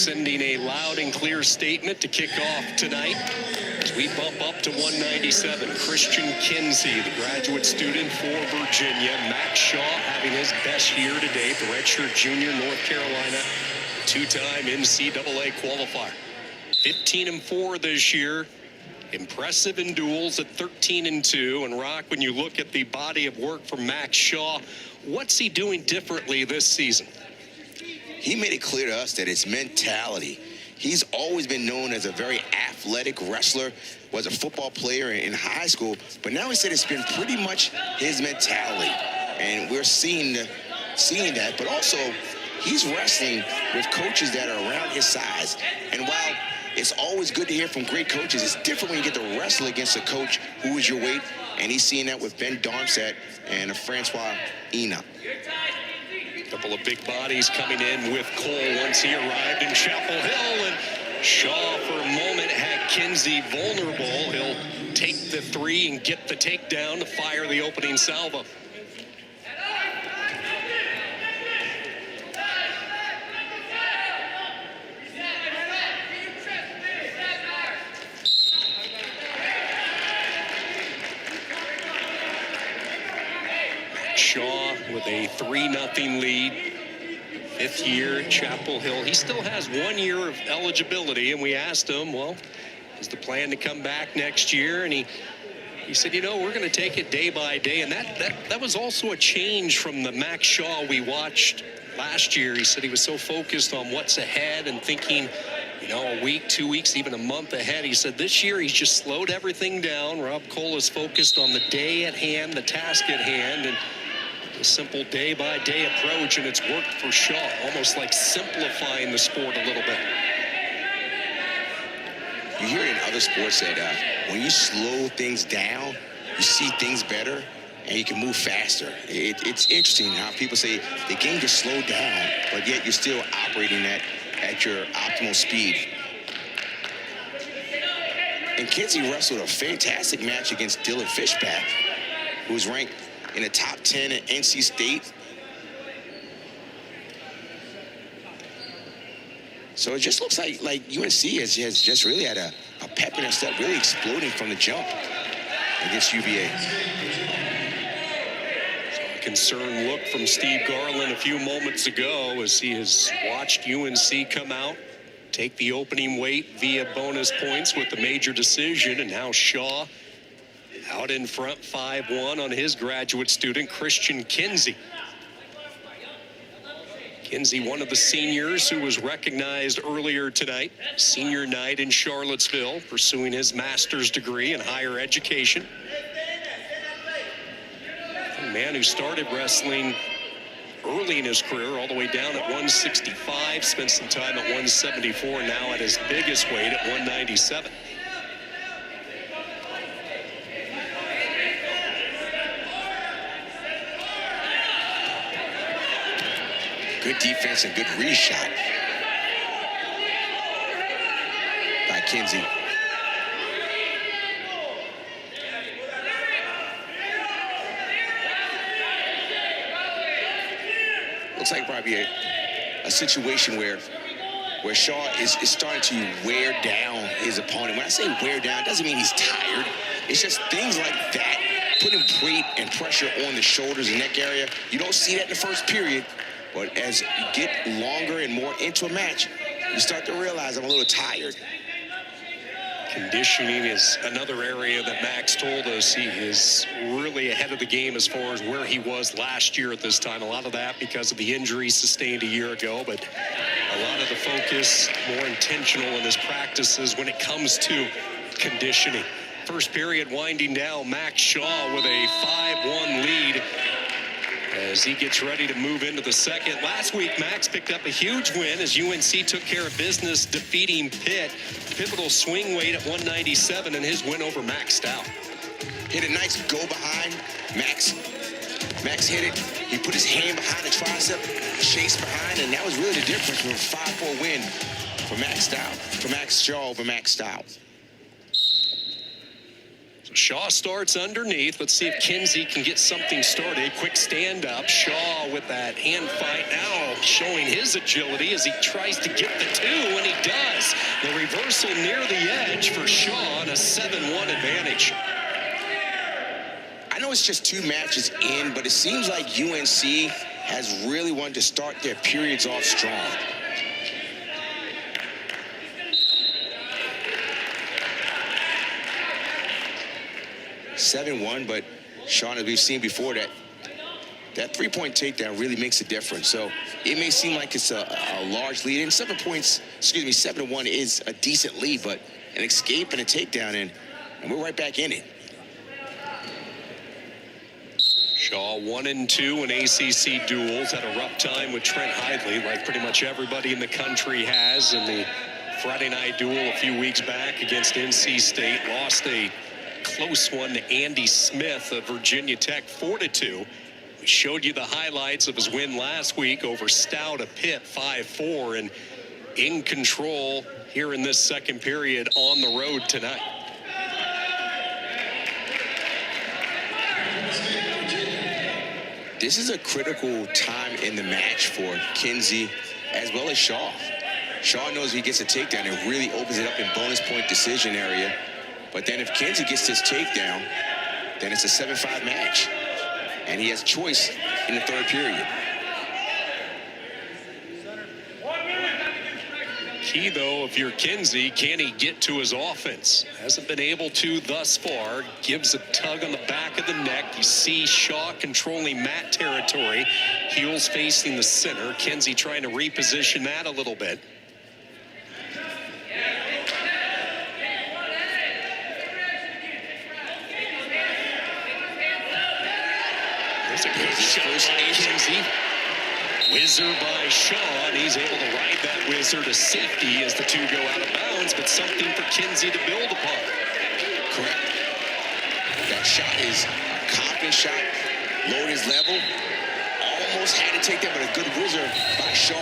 Sending a loud and clear statement to kick off tonight as we bump up to 197. Krystian Kinsey, the graduate student for Virginia. Max Shaw having his best year to date, the redshirt junior, North Carolina, two-time NCAA qualifier. 15-4 this year. Impressive in duels at 13-2. And Rock, when you look at the body of work from Max Shaw, what's he doing differently this season? He made it clear to us that it's mentality. He's always been known as a very athletic wrestler, was a football player in high school, but now he said it's been pretty much his mentality. And we're seeing that, but also he's wrestling with coaches that are around his size. And while it's always good to hear from great coaches, it's different when you get to wrestle against a coach who is your weight, and he's seeing that with Ben Darmstadt and Francois Enoch. Couple of big bodies coming in with Cole once he arrived in Chapel Hill, and Shaw for a moment had Kinsey vulnerable. He'll take the three and get the takedown to fire the opening salvo. Shaw with a 3-0 lead, fifth year at Chapel Hill. He still has 1 year of eligibility, and we asked him, well, is the plan to come back next year? And he said, you know, we're going to take it day by day. And that was also a change from the Max Shaw we watched last year. He said he was so focused on what's ahead and thinking, you know, a week, 2 weeks, even a month ahead. He said this year he's just slowed everything down. Rob Cole is focused on the day at hand, the task at hand, and a simple day-by-day approach, and it's worked for Shaw, almost like simplifying the sport a little bit. You hear in other sports that when you slow things down, you see things better and you can move faster. It's interesting how people say the game just slowed down, but yet you're still operating at your optimal speed. And Kinsey wrestled a fantastic match against Dylan Fishback, who was ranked in the top 10 at NC State. So it just looks like UNC has just really had a pep in their step, really exploding from the jump against UVA. So a concerned look from Steve Garland a few moments ago as he has watched UNC come out, take the opening weight via bonus points with the major decision, and now Shaw out in front 5-1 on his graduate student, Krystian Kinsey. Kinsey, one of the seniors who was recognized earlier tonight, senior night in Charlottesville, pursuing his master's degree in higher education. A man who started wrestling early in his career, all the way down at 165, spent some time at 174, now at his biggest weight at 197. Good defense and good reshot by Kinsey. Looks like probably a situation where Shaw is starting to wear down his opponent. When I say wear down, it doesn't mean he's tired. It's just things like that, putting weight and pressure on the shoulders and neck area. You don't see that in the first period. But as you get longer and more into a match, you start to realize I'm a little tired. Conditioning is another area that Max told us he is really ahead of the game as far as where he was last year at this time. A lot of that because of the injury sustained a year ago, but a lot of the focus more intentional in his practices when it comes to conditioning. First period winding down, Max Shaw with a 5-1 lead as he gets ready to move into the second. Last week, Max picked up a huge win as UNC took care of business, defeating Pitt. Pivotal swing weight at 197 in his win over Max Stout. Hit a nice go behind. Max hit it. He put his hand behind the tricep, chased behind, and that was really the difference from a 5-4 win for Max Stout, for Max Shaw over Max Stout. Shaw starts underneath. Let's see if Kinsey can get something started. Quick stand up. Shaw with that hand fight now showing his agility as he tries to get the 2, and he does. The reversal near the edge for Shaw and a 7-1 advantage. I know it's just 2 matches in, but it seems like UNC has really wanted to start their periods off strong. (7-1), but Sean, as we've seen before, that 3-point takedown really makes a difference. So it may seem like it's a large lead, and 7-1 is a decent lead, but an escape and a takedown, and we're right back in it. Shaw 1-2 in ACC duels. Had a rough time with Trent Hidley, like pretty much everybody in the country has. In the Friday night duel a few weeks back against NC State, lost a close one to Andy Smith of Virginia Tech, 4-2. We showed you the highlights of his win last week over Stout of Pitt, 5-4, and in control here in this second period on the road tonight. This is a critical time in the match for Kinsey as well as Shaw. Shaw knows if he gets a takedown, it really opens it up in bonus point decision area. But then if Kinsey gets this takedown, then it's a 7-5 match. And he has choice in the third period. Key, though, if you're Kinsey, can he get to his offense? Hasn't been able to thus far. Gives a tug on the back of the neck. You see Shaw controlling mat territory. Heels facing the center. Kinsey trying to reposition that a little bit. There's a good shot by Kinsey. Whizzer by Shaw, and he's able to ride that whizzer to safety as the 2 go out of bounds, but something for Kinsey to build upon. Correct. That shot is a confident shot, lowered his level. Almost had to take that, but a good whizzer by Shaw.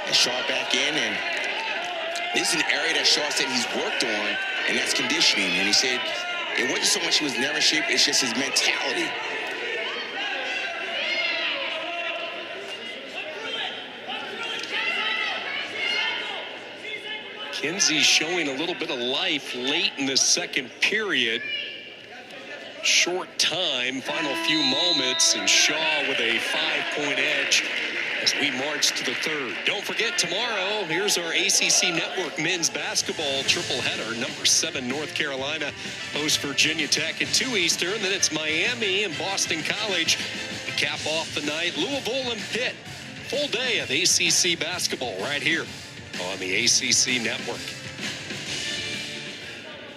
And Shaw back in, and this is an area that Shaw said he's worked on, and that's conditioning. And he said it wasn't so much he was never in shape, it's just his mentality. Kinsey showing a little bit of life late in the second period. Short time, final few moments, and Shaw with a 5-point edge as we march to the third. Don't forget, tomorrow, here's our ACC Network men's basketball triple header. Number 7, North Carolina hosts Virginia Tech at 2 Eastern. Then it's Miami and Boston College to cap off the night. Louisville and Pitt. Full day of ACC basketball right here on the ACC Network.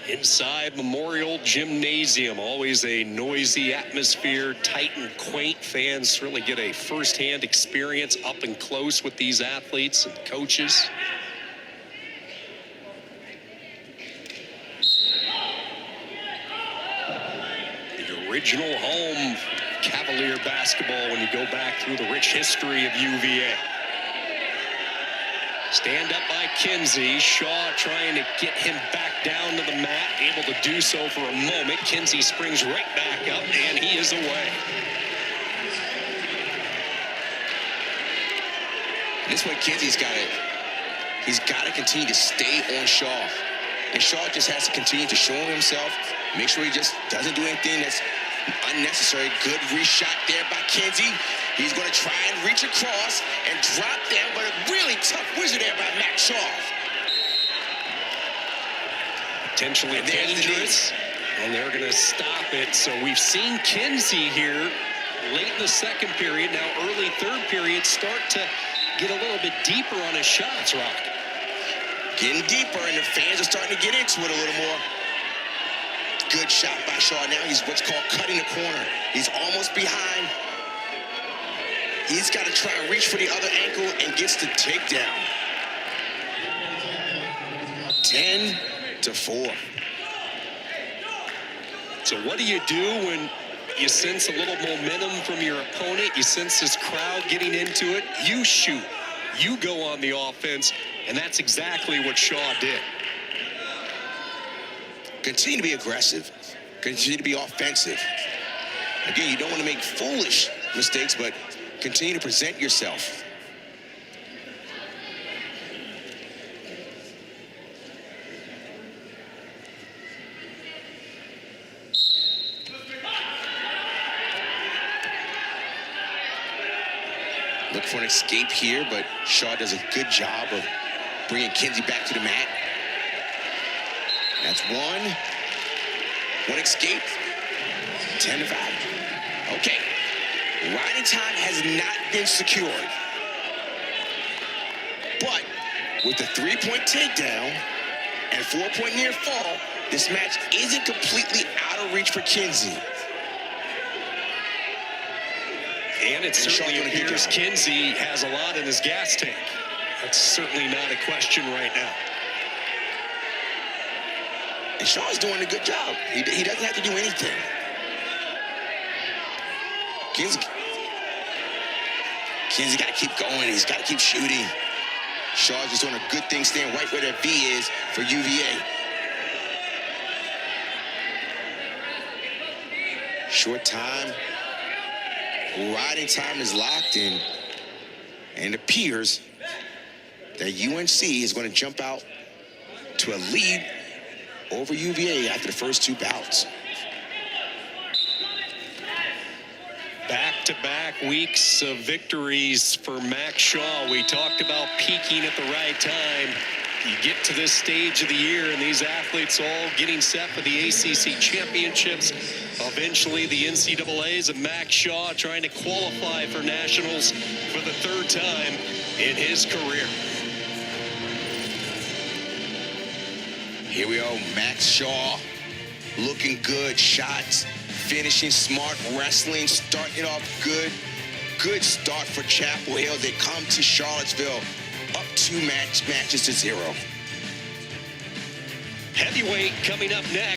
Inside Memorial Gymnasium, always a noisy atmosphere, tight and quaint. Fans really get a first-hand experience up and close with these athletes and coaches. The original home Cavalier basketball when you go back through the rich history of UVA. Stand up by Kinsey. Shaw trying to get him back down to the mat. Able to do so for a moment. Kinsey springs right back up, and he is away. This way Kinsey's got to continue to stay on Shaw. And Shaw just has to continue to show himself. Make sure he just doesn't do anything that's unnecessary. Good reshot there by Kinsey. He's going to try and reach across and drop down, but a really tough whizzer there by Matt Shaw. Potentially dangerous, and they're going to stop it. So we've seen Kinsey here late in the second period, now early third period, start to get a little bit deeper on his shots, Rock. Getting deeper, and the fans are starting to get into it a little more. Good shot by Shaw. Now he's what's called cutting the corner. He's almost behind. He's got to try and reach for the other ankle and gets the takedown. 10-4. So what do you do when you sense a little momentum from your opponent? You sense this crowd getting into it. You shoot. you go on the offense, and that's exactly what Shaw did. Continue to be aggressive. Continue to be offensive. Again, you don't want to make foolish mistakes, but continue to present yourself. Look for an escape here, but Shaw does a good job of bringing Kinsey back to the mat. That's one. One escape. 10-5. Okay. Riding time has not been secured. But with the 3-point takedown and 4-point near fall, this match isn't completely out of reach for Kinsey. And it certainly appears Kinsey has a lot in his gas tank. That's certainly not a question right now. And Shaw's doing a good job. He doesn't have to do anything. Kinsey got to keep going. He's got to keep shooting. Shaw's just doing a good thing, staying right where that V is for UVA. Short time. Riding time is locked in. And it appears that UNC is going to jump out to a lead over UVA after the first two bouts. Back-to-back weeks of victories for Max Shaw. We talked about peaking at the right time. You get to this stage of the year, and these athletes all getting set for the ACC championships. Eventually, the NCAAs, and Max Shaw trying to qualify for nationals for the third time in his career. Here we go, Max Shaw, looking good, shots, finishing smart, wrestling, starting off good. Good start for Chapel Hill. They come to Charlottesville up 2 matches to 0. Heavyweight coming up next.